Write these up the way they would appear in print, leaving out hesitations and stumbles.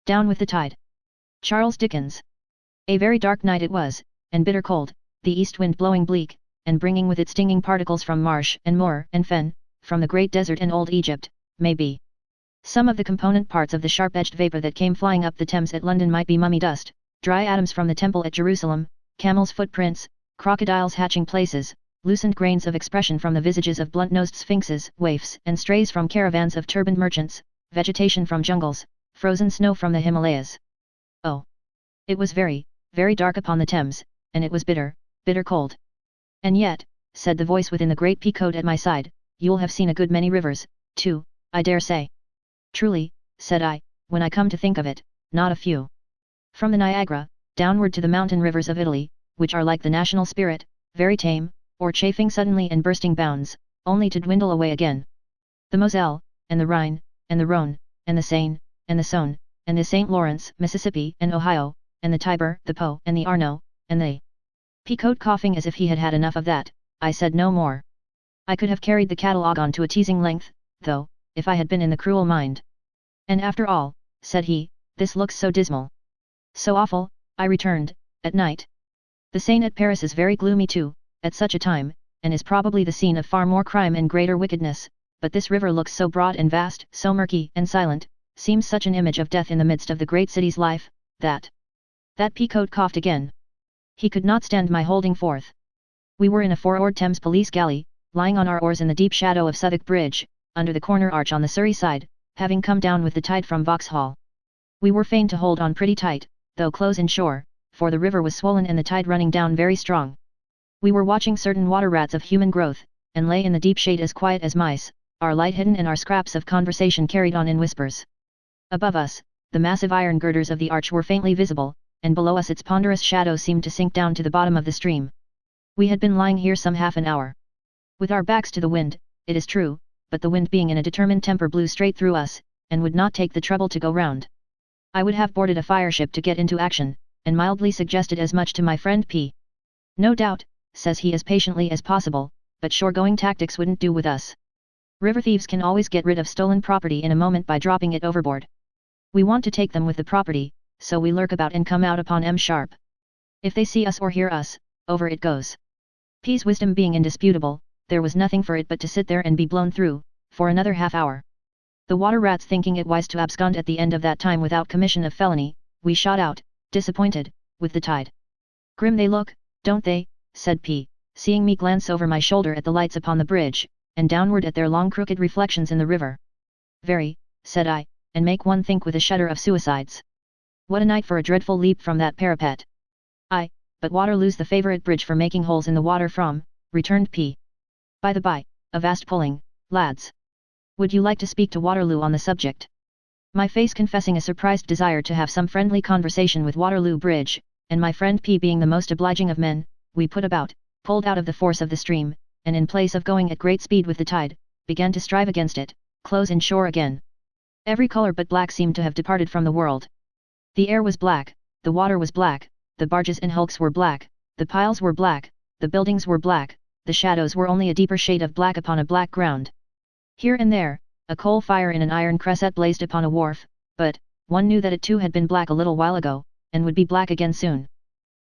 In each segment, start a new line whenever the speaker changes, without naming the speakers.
Down with the tide. Charles Dickens. A very dark night it was, and bitter cold, the east wind blowing bleak, and bringing with it stinging particles from marsh and moor and fen, from the great desert and old Egypt, maybe. Some of the component parts of the sharp-edged vapour that came flying up the Thames at London might be mummy dust, dry atoms from the temple at Jerusalem, camels' footprints, crocodiles' hatching places, loosened grains of expression from the visages of blunt-nosed sphinxes, waifs and strays from caravans of turbaned merchants, vegetation from jungles, frozen snow from the Himalayas. Oh! It was very, very dark upon the Thames, and it was bitter, bitter cold. And yet, said the voice within the great peacoat at my side, you'll have seen a good many rivers, too, I dare say. Truly, said I, when I come to think of it, not a few. From the Niagara, downward to the mountain rivers of Italy, which are like the national spirit, very tame, or chafing suddenly and bursting bounds, only to dwindle away again. The Moselle, and the Rhine, and the Rhone, and the Seine, and the Saône, and the St. Lawrence, Mississippi, and Ohio, and the Tiber, the Po, and the Arno, and the Peacoat coughing as if he had had enough of that, I said no more. I could have carried the catalogue on to a teasing length, though, if I had been in the cruel mind. And after all, said he, this looks so dismal. So awful, I returned, at night. The Seine at Paris is very gloomy too, at such a time, and is probably the scene of far more crime and greater wickedness, but this river looks so broad and vast, so murky and silent, seems such an image of death in the midst of the great city's life, that Peacoat coughed again. He could not stand my holding forth. We were in a four-oared Thames police galley, lying on our oars in the deep shadow of Southwark Bridge, under the corner arch on the Surrey side, having come down with the tide from Vauxhall. We were fain to hold on pretty tight, though close in shore, for the river was swollen and the tide running down very strong. We were watching certain water rats of human growth, and lay in the deep shade as quiet as mice, our light hidden and our scraps of conversation carried on in whispers. Above us, the massive iron girders of the arch were faintly visible, and below us its ponderous shadow seemed to sink down to the bottom of the stream. We had been lying here some half an hour. With our backs to the wind, it is true, but the wind being in a determined temper blew straight through us, and would not take the trouble to go round. I would have boarded a fireship to get into action, and mildly suggested as much to my friend P. No doubt, says he as patiently as possible, but shore-going tactics wouldn't do with us. River thieves can always get rid of stolen property in a moment by dropping it overboard. We want to take them with the property, so we lurk about and come out upon 'em sharp. If they see us or hear us, over it goes. P's wisdom being indisputable, there was nothing for it but to sit there and be blown through, for another half hour. The water rats thinking it wise to abscond at the end of that time without commission of felony, we shot out, disappointed, with the tide. Grim they look, don't they, said P, seeing me glance over my shoulder at the lights upon the bridge, and downward at their long crooked reflections in the river. Very, said I, and make one think with a shudder of suicides. What a night for a dreadful leap from that parapet. Aye, but Waterloo's the favourite bridge for making holes in the water from, returned P. By the by, a vast pulling, lads. Would you like to speak to Waterloo on the subject? My face confessing a surprised desire to have some friendly conversation with Waterloo Bridge, and my friend P being the most obliging of men, we put about, pulled out of the force of the stream, and in place of going at great speed with the tide, began to strive against it, close in shore again. Every colour but black seemed to have departed from the world. The air was black, the water was black, the barges and hulks were black, the piles were black, the buildings were black, the shadows were only a deeper shade of black upon a black ground. Here and there, a coal fire in an iron cresset blazed upon a wharf, but, one knew that it too had been black a little while ago, and would be black again soon.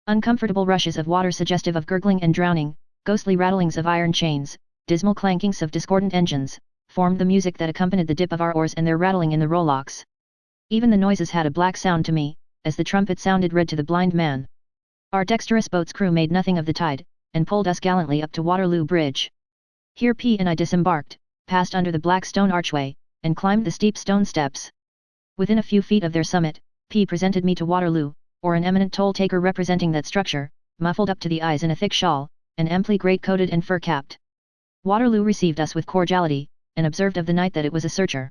Uncomfortable rushes of water suggestive of gurgling and drowning, ghostly rattlings of iron chains, dismal clankings of discordant engines, formed the music that accompanied the dip of our oars and their rattling in the rowlocks. Even the noises had a black sound to me, as the trumpet sounded red to the blind man. Our dexterous boat's crew made nothing of the tide, and pulled us gallantly up to Waterloo Bridge. Here P and I disembarked, passed under the black stone archway, and climbed the steep stone steps. Within a few feet of their summit, P presented me to Waterloo, or an eminent toll-taker representing that structure, muffled up to the eyes in a thick shawl, and amply great-coated and fur-capped. Waterloo received us with cordiality, and observed of the night that it was a searcher.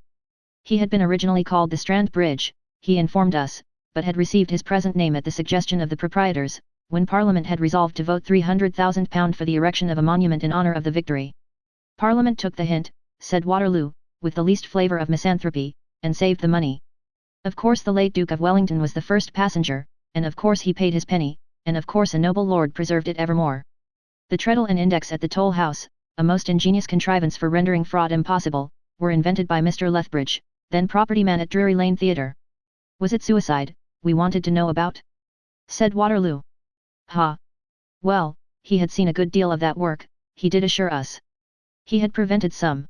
He had been originally called the Strand Bridge, he informed us, but had received his present name at the suggestion of the proprietors, when Parliament had resolved to vote £300,000 for the erection of a monument in honour of the victory. Parliament took the hint, said Waterloo, with the least flavour of misanthropy, and saved the money. Of course the late Duke of Wellington was the first passenger, and of course he paid his penny, and of course a noble lord preserved it evermore. The treadle and index at the toll house, a most ingenious contrivance for rendering fraud impossible, were invented by Mr. Lethbridge, then property man at Drury Lane Theatre. Was it suicide, we wanted to know about? Said Waterloo. Ha! Well, he had seen a good deal of that work, he did assure us. He had prevented some.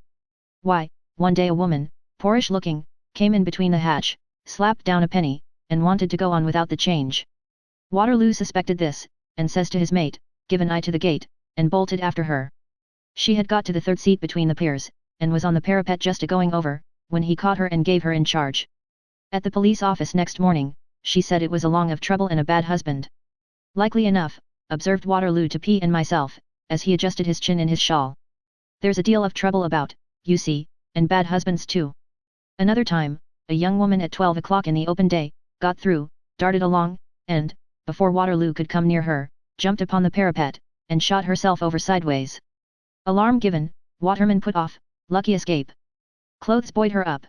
Why, one day a woman, poorish looking, came in between the hatch, slapped down a penny, and wanted to go on without the change. Waterloo suspected this, and says to his mate, give an eye to the gate, and bolted after her. She had got to the third seat between the piers, and was on the parapet just a-going over, when he caught her and gave her in charge. At the police office next morning, she said it was along of trouble and a bad husband. Likely enough, observed Waterloo to P and myself, as he adjusted his chin in his shawl. There's a deal of trouble about, you see, and bad husbands too. Another time, a young woman at 12 o'clock in the open day, got through, darted along, and, before Waterloo could come near her, jumped upon the parapet, and shot herself over sideways. Alarm given, waterman put off, lucky escape. Clothes buoyed her up.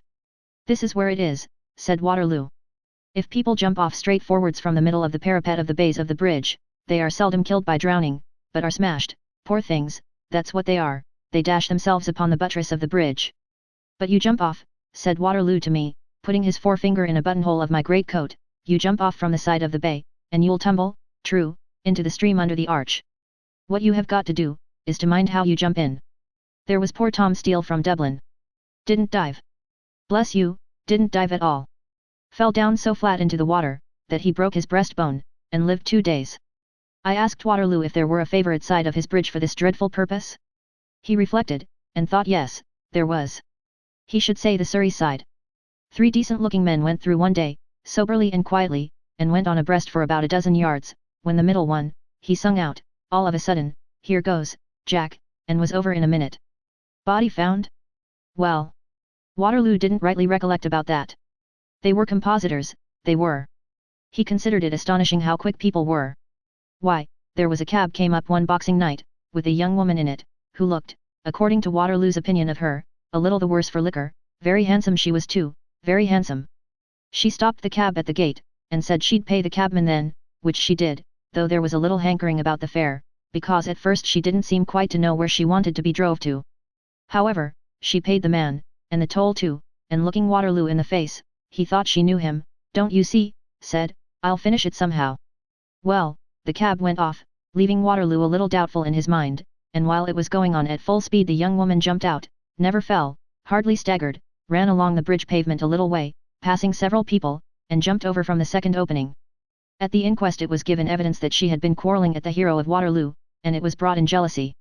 This is where it is, said Waterloo. If people jump off straight forwards from the middle of the parapet of the bays of the bridge, they are seldom killed by drowning, but are smashed, poor things, that's what they are, they dash themselves upon the buttress of the bridge. But you jump off, said Waterloo to me, putting his forefinger in a buttonhole of my greatcoat, you jump off from the side of the bay, and you'll tumble, true, into the stream under the arch. What you have got to do, is to mind how you jump in. There was poor Tom Steele from Dublin. Didn't dive. Bless you, didn't dive at all. Fell down so flat into the water, that he broke his breastbone, and lived 2 days. I asked Waterloo if there were a favourite side of his bridge for this dreadful purpose. He reflected, and thought yes, there was. He should say the Surrey side. 3 decent-looking men went through one day, soberly and quietly, and went on abreast for about a dozen yards, when the middle one, he sung out, all of a sudden, here goes, Jack, and was over in a minute. Body found? Well. Waterloo didn't rightly recollect about that. They were compositors, they were. He considered it astonishing how quick people were. Why, there was a cab came up one Boxing night, with a young woman in it, who looked, according to Waterloo's opinion of her, a little the worse for liquor, very handsome she was too, very handsome. She stopped the cab at the gate, and said she'd pay the cabman then, which she did, though there was a little hankering about the fare, because at first she didn't seem quite to know where she wanted to be drove to. However, she paid the man, and the toll too, and looking Waterloo in the face, he thought she knew him, don't you see, said, I'll finish it somehow. Well, the cab went off, leaving Waterloo a little doubtful in his mind, and while it was going on at full speed the young woman jumped out, never fell, hardly staggered, ran along the bridge pavement a little way, passing several people, and jumped over from the second opening. At the inquest it was given evidence that she had been quarrelling at the hero of Waterloo, and it was brought in jealousy.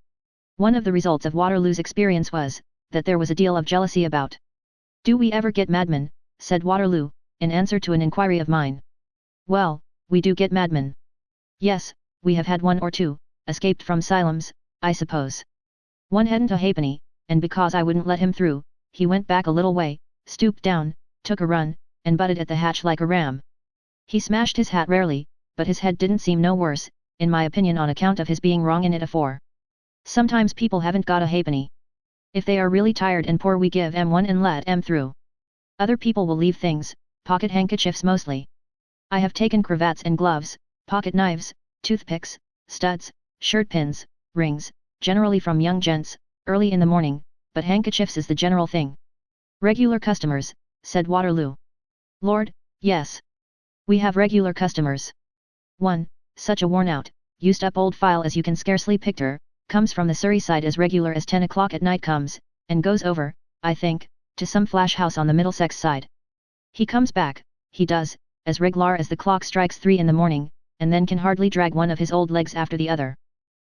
One of the results of Waterloo's experience was, that there was a deal of jealousy about. Do we ever get madmen, said Waterloo, in answer to an inquiry of mine. Well, we do get madmen. Yes, we have had 1 or 2, escaped from asylums, I suppose. One hadn't a halfpenny, and because I wouldn't let him through, he went back a little way, stooped down, took a run, and butted at the hatch like a ram. He smashed his hat rarely, but his head didn't seem no worse, in my opinion on account of his being wrong in it afore. Sometimes people haven't got a halfpenny. If they are really tired and poor we give 'em one and let 'em through. Other people will leave things, pocket handkerchiefs mostly. I have taken cravats and gloves, pocket knives, toothpicks, studs, shirt pins, rings, generally from young gents, early in the morning, but handkerchiefs is the general thing. Regular customers, said Waterloo. Lord, yes. We have regular customers. One, such a worn-out, used-up old file as you can scarcely picture, comes from the Surrey side as regular as 10 o'clock at night comes, and goes over, I think, to some flash house on the Middlesex side. He comes back, he does, as regular as the clock strikes 3 in the morning, and then can hardly drag one of his old legs after the other.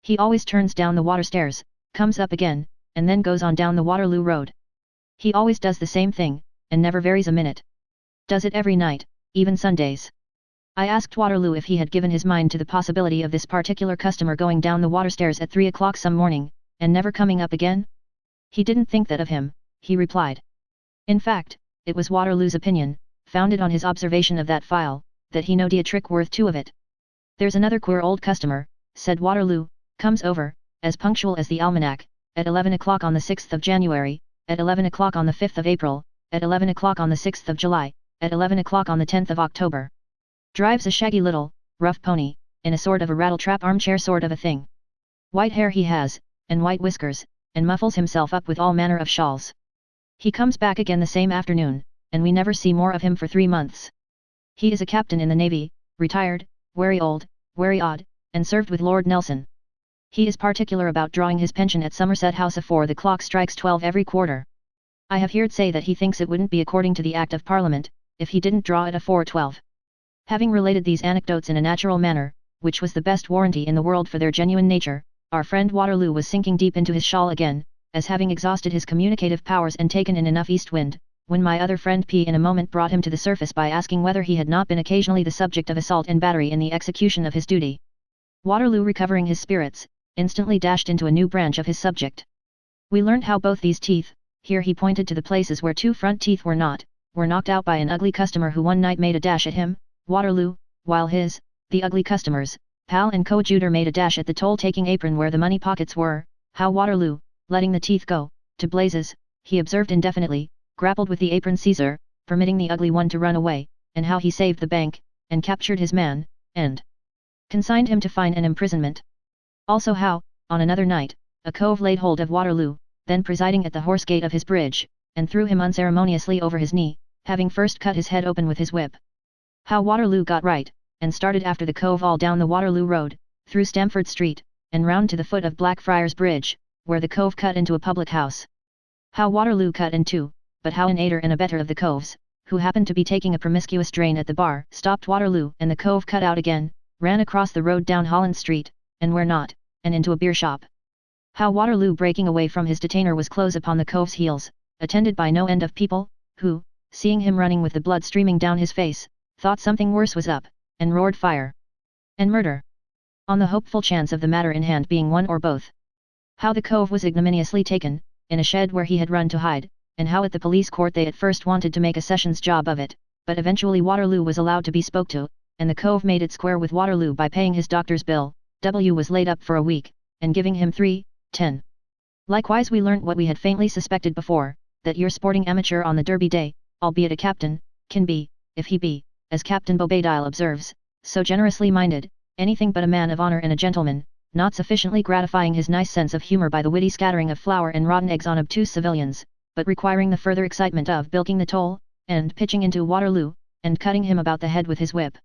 He always turns down the water stairs, comes up again, and then goes on down the Waterloo Road. He always does the same thing, and never varies a minute. Does it every night, even Sundays. I asked Waterloo if he had given his mind to the possibility of this particular customer going down the water stairs at 3 o'clock some morning, and never coming up again? He didn't think that of him, he replied. In fact, it was Waterloo's opinion, founded on his observation of that file, that he knowed a trick worth 2 of it. There's another queer old customer, said Waterloo, comes over, as punctual as the almanac, at 11 o'clock on the 6th of January, at 11 o'clock on the 5th of April, at 11 o'clock on the 6th of July, at 11 o'clock on the 10th of October. Drives a shaggy little, rough pony, in a sort of a rattletrap armchair sort of a thing. White hair he has, and white whiskers, and muffles himself up with all manner of shawls. He comes back again the same afternoon, and we never see more of him for 3 months. He is a captain in the Navy, retired, very old, very odd, and served with Lord Nelson. He is particular about drawing his pension at Somerset House afore the clock strikes 12 every quarter. I have heard say that he thinks it wouldn't be according to the Act of Parliament, if he didn't draw it afore 12. Having related these anecdotes in a natural manner, which was the best warranty in the world for their genuine nature, our friend Waterloo was sinking deep into his shawl again, as having exhausted his communicative powers and taken in enough east wind, when my other friend P in a moment brought him to the surface by asking whether he had not been occasionally the subject of assault and battery in the execution of his duty. Waterloo, recovering his spirits, instantly dashed into a new branch of his subject. We learned how both these teeth, here he pointed to the places where 2 front teeth were knocked out by an ugly customer who one night made a dash at him, Waterloo, while the ugly customer's pal and coadjutor made a dash at the toll-taking apron where the money pockets were, how Waterloo, letting the teeth go to blazes, he observed indefinitely, grappled with the apron seizer, permitting the ugly one to run away, and how he saved the bank, and captured his man, and consigned him to fine and imprisonment. Also how, on another night, a cove laid hold of Waterloo, then presiding at the horse gate of his bridge, and threw him unceremoniously over his knee, having first cut his head open with his whip. How Waterloo got right, and started after the cove all down the Waterloo Road, through Stamford Street, and round to the foot of Blackfriars Bridge, where the cove cut into a public house. How Waterloo cut in two, but how an aider and abettor of the coves, who happened to be taking a promiscuous drain at the bar, stopped Waterloo, and the cove cut out again, ran across the road down Holland Street, and where not, and into a beer shop. How Waterloo, breaking away from his detainer, was close upon the cove's heels, attended by no end of people, who, seeing him running with the blood streaming down his face, thought something worse was up, and roared fire and murder, on the hopeful chance of the matter in hand being one or both. How the cove was ignominiously taken, in a shed where he had run to hide, and how at the police court they at first wanted to make a sessions job of it, but eventually Waterloo was allowed to be spoke to, and the cove made it square with Waterloo by paying his doctor's bill. W was laid up for a week, and giving him 3.10. Likewise we learnt what we had faintly suspected before, that your sporting amateur on the Derby Day, albeit a captain, can be, if he be, as Captain Bobadile observes, so generously minded, anything but a man of honour and a gentleman, not sufficiently gratifying his nice sense of humour by the witty scattering of flour and rotten eggs on obtuse civilians, but requiring the further excitement of bilking the toll, and pitching into Waterloo, and cutting him about the head with his whip.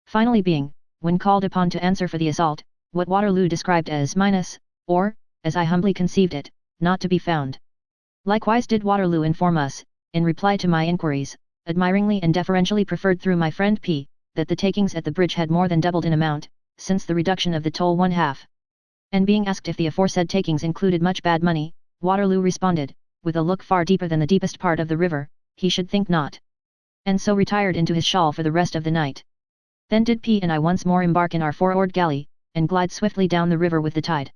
Finally being, when called upon to answer for the assault, what Waterloo described as minus, or, as I humbly conceived it, not to be found. Likewise did Waterloo inform us, in reply to my inquiries, admiringly and deferentially preferred through my friend P, that the takings at the bridge had more than doubled in amount, since the reduction of the toll 1/2. And being asked if the aforesaid takings included much bad money, Waterloo responded, with a look far deeper than the deepest part of the river, he should think not. And so retired into his shawl for the rest of the night. Then did P and I once more embark in our 4-oared galley, and glide swiftly down the river with the tide.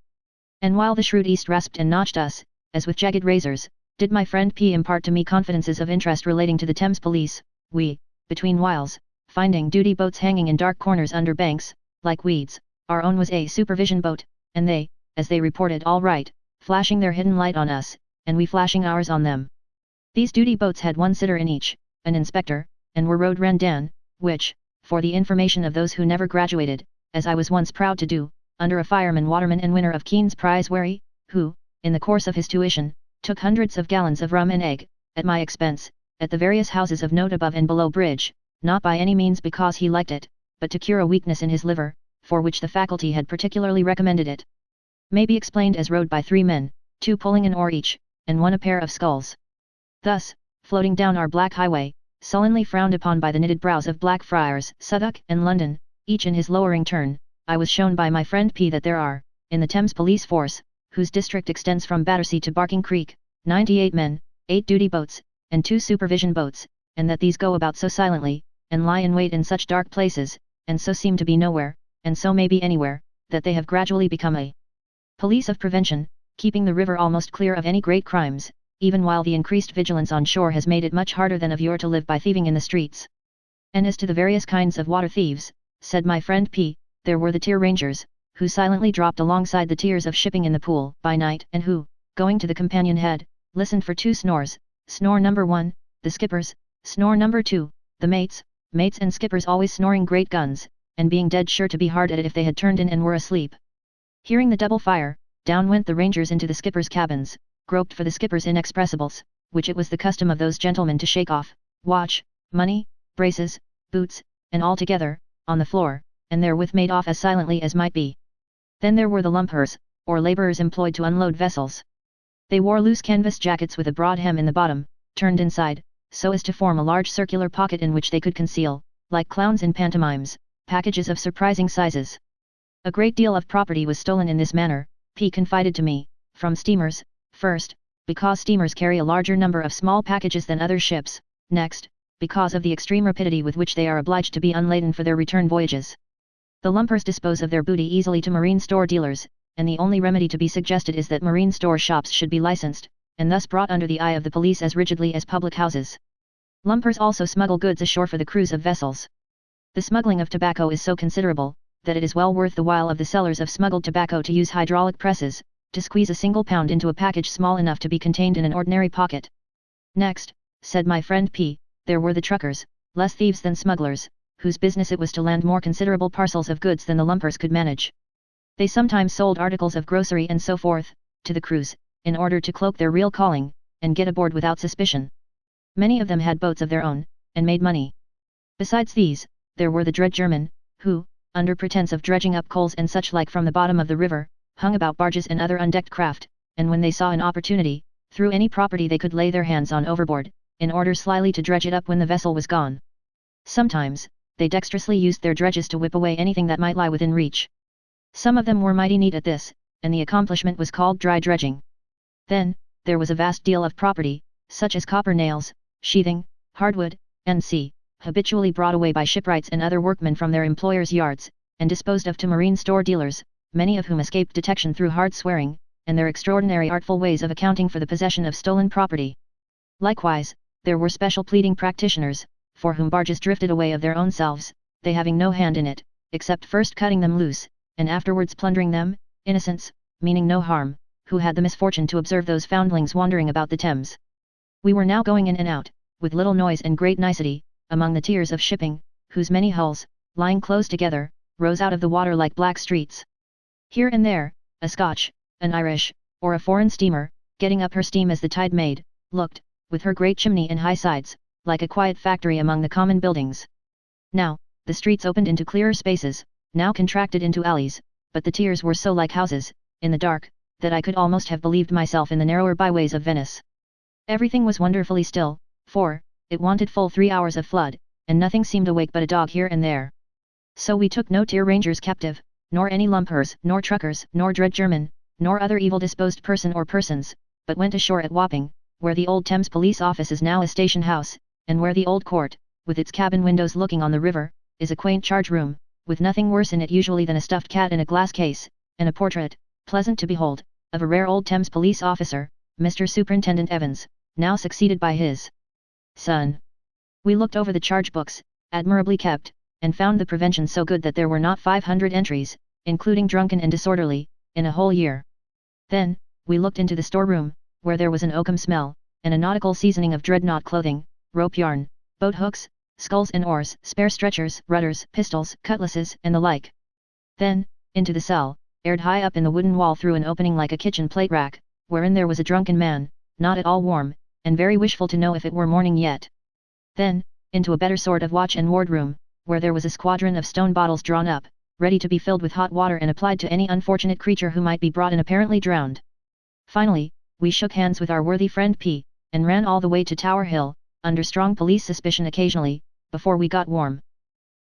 And while the shrewd east rasped and notched us, as with jagged razors, did my friend P impart to me confidences of interest relating to the Thames police, we, between whiles, finding duty boats hanging in dark corners under banks, like weeds, our own was a supervision boat, and they, as they reported, all right, flashing their hidden light on us, and we flashing ours on them. These duty boats had one sitter in each, an inspector, and were rowed randan, which, for the information of those who never graduated, as I was once proud to do, under a fireman waterman and winner of Keen's prize wherry, who, in the course of his tuition, took hundreds of gallons of rum and egg, at my expense, at the various houses of note above and below bridge, not by any means because he liked it, but to cure a weakness in his liver, for which the faculty had particularly recommended it. May be explained as rowed by 3 men, 2 pulling an oar each, and 1 a pair of sculls. Thus, floating down our black highway, sullenly frowned upon by the knitted brows of Blackfriars, Southwark, and London, each in his lowering turn, I was shown by my friend P that there are, in the Thames police force, whose district extends from Battersea to Barking Creek, 98 men, 8 duty boats, and 2 supervision boats, and that these go about so silently, and lie in wait in such dark places, and so seem to be nowhere, and so may be anywhere, that they have gradually become a police of prevention, keeping the river almost clear of any great crimes, even while the increased vigilance on shore has made it much harder than of yore to live by thieving in the streets. And as to the various kinds of water thieves, said my friend P, there were the tier rangers, who silently dropped alongside the tiers of shipping in the pool by night, and who, going to the companion head, listened for 2 snores, snore number 1, the skipper's, snore number 2, the mates and skippers always snoring great guns, and being dead sure to be hard at it if they had turned in and were asleep. Hearing the double fire, down went the rangers into the skippers' cabins, groped for the skippers' inexpressibles, which it was the custom of those gentlemen to shake off, watch, money, braces, boots, and all together, on the floor, and therewith made off as silently as might be. Then there were the lumpers, or labourers employed to unload vessels. They wore loose canvas jackets with a broad hem in the bottom, turned inside, so as to form a large circular pocket in which they could conceal, like clowns in pantomimes, packages of surprising sizes. A great deal of property was stolen in this manner, P confided to me, from steamers, first, because steamers carry a larger number of small packages than other ships, next, because of the extreme rapidity with which they are obliged to be unladen for their return voyages. The lumpers dispose of their booty easily to marine store dealers, and the only remedy to be suggested is that marine store shops should be licensed, and thus brought under the eye of the police as rigidly as public houses. Lumpers also smuggle goods ashore for the crews of vessels. The smuggling of tobacco is so considerable, that it is well worth the while of the sellers of smuggled tobacco to use hydraulic presses, to squeeze a single pound into a package small enough to be contained in an ordinary pocket. Next, said my friend P, there were the truckers, less thieves than smugglers, whose business it was to land more considerable parcels of goods than the lumpers could manage. They sometimes sold articles of grocery and so forth, to the crews, in order to cloak their real calling, and get aboard without suspicion. Many of them had boats of their own, and made money. Besides these, there were the dredgermen, who, under pretence of dredging up coals and such like from the bottom of the river, hung about barges and other undecked craft, and when they saw an opportunity, threw any property they could lay their hands on overboard, in order slyly to dredge it up when the vessel was gone. Sometimes, they dexterously used their dredges to whip away anything that might lie within reach. Some of them were mighty neat at this, and the accomplishment was called dry dredging. Then, there was a vast deal of property, such as copper nails, sheathing, hardwood, &c., habitually brought away by shipwrights and other workmen from their employers' yards, and disposed of to marine store dealers, many of whom escaped detection through hard swearing, and their extraordinary artful ways of accounting for the possession of stolen property. Likewise, there were special pleading practitioners, for whom barges drifted away of their own selves, they having no hand in it, except first cutting them loose, and afterwards plundering them, innocents, meaning no harm, who had the misfortune to observe those foundlings wandering about the Thames. We were now going in and out, with little noise and great nicety, among the tiers of shipping, whose many hulls, lying close together, rose out of the water like black streets. Here and there, a Scotch, an Irish, or a foreign steamer, getting up her steam as the tide made, looked, with her great chimney and high sides, like a quiet factory among the common buildings. Now, the streets opened into clearer spaces, now contracted into alleys, but the tiers were so like houses, in the dark, that I could almost have believed myself in the narrower byways of Venice. Everything was wonderfully still, for, it wanted full 3 hours of flood, and nothing seemed awake but a dog here and there. So we took no tier rangers captive, nor any lumpers, nor truckers, nor dredgermen, nor other evil-disposed person or persons, but went ashore at Wapping, where the old Thames Police Office is now a station house, and where the old court, with its cabin windows looking on the river, is a quaint charge room, with nothing worse in it usually than a stuffed cat in a glass case, and a portrait, pleasant to behold, of a rare old Thames police officer, Mr. Superintendent Evans, now succeeded by his son. We looked over the charge books, admirably kept, and found the prevention so good that there were not 500 entries, including drunken and disorderly, in a whole year. Then, we looked into the storeroom, where there was an oakum smell, and a nautical seasoning of dreadnought clothing, rope yarn, boat hooks, sculls and oars, spare stretchers, rudders, pistols, cutlasses, and the like. Then, into the cell, aired high up in the wooden wall through an opening like a kitchen plate rack, wherein there was a drunken man, not at all warm, and very wishful to know if it were morning yet. Then, into a better sort of watch and ward room, where there was a squadron of stone bottles drawn up, ready to be filled with hot water and applied to any unfortunate creature who might be brought in apparently drowned. Finally, we shook hands with our worthy friend P, and ran all the way to Tower Hill, under strong police suspicion occasionally, before we got warm.